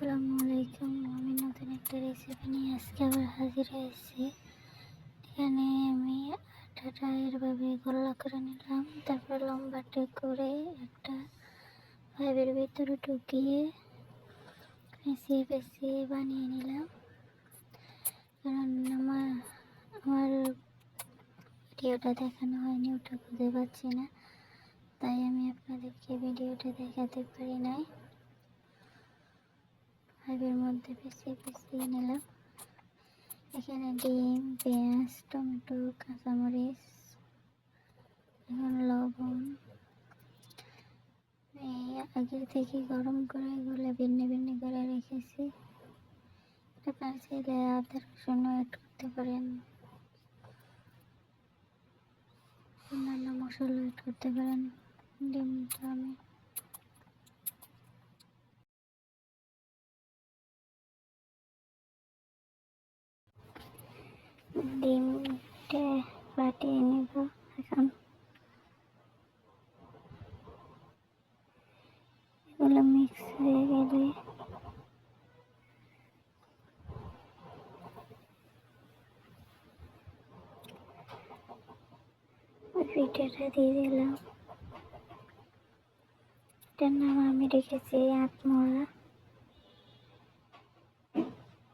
আসসালামু আলাইকুম। আমি নতুন একটা রেসিপি নিয়ে আজকে আবার হাজির হয়েছি। এখানে আমি আটাটা এভাবে গোল্লা করে নিলাম, তারপর লম্বাটে করে একটা পাইপের ভিতরে ঢুকিয়ে পেঁচিয়ে পেঁচিয়ে বানিয়ে নিলাম। কারণ আমার ভিডিওটা দেখানো হয়নি, ওটা খুঁজে পাচ্ছি না, তাই আমি আপনাদেরকে ভিডিওটা দেখাতে পারি নাই। পাইপের মধ্যে পেঁচিয়ে পেঁচিয়ে নিলাম। এখানে ডিম, পেঁয়াজ, টমেটো, কাঁচামরিচ, এখন লবণ আগের থেকে গরম করে এগুলো ভিন্ন ভিন্ন করে রেখেছি। আপনারা চাইলে আদা রসুনও অ্যাড করতে পারেন, অন্যান্য মশলা অ্যাড করতে পারেন। ডিমটা আমি ডিমটা ফাটিয়ে নেব। এখন এগুলো মিক্স হয়ে গেলে পিঠাটা দিয়ে দিলাম। এটার নাম আমি রেখেছি আতমরা।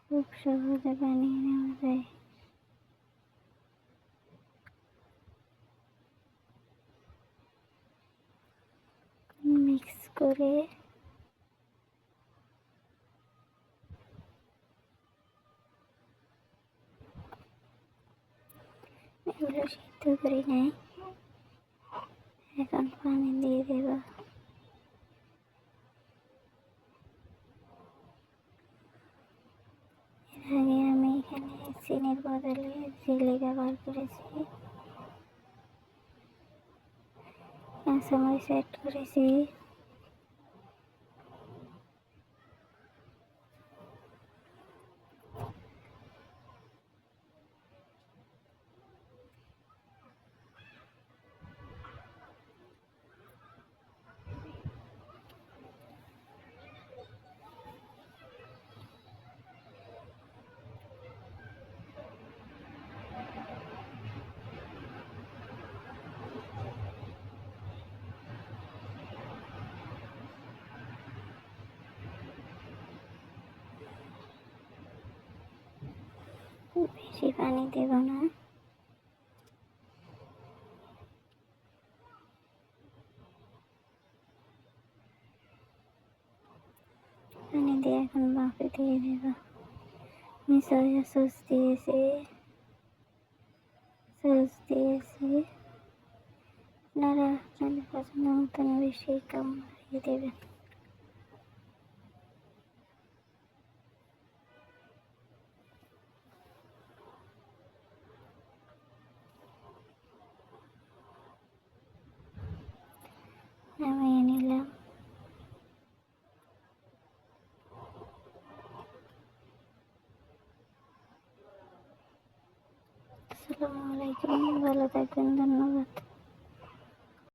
খুব সহজে বানিয়ে নেওয়া যায়। মিক্স করে এগুলো সিদ্ধ করে নেয়। এখন পানি দিয়ে দেব। এর আগে আমি এখানে চিনির বদলে জেলি ব্যবহার করেছি, কাঁচামরিচ অ্যাড করেছি। বেশি পানি দেব না। পানি দিয়ে এখন বাফে দিয়ে দেব। আমি সয়া সস দিয়েছি, আপনারা আপনাদের পছন্দ মতন বেশি কম বাড়িয়ে দেবেন। নামিয়ে নিলাম। আসসালামু আলাইকুম, ভালো থাকবেন, ধন্যবাদ।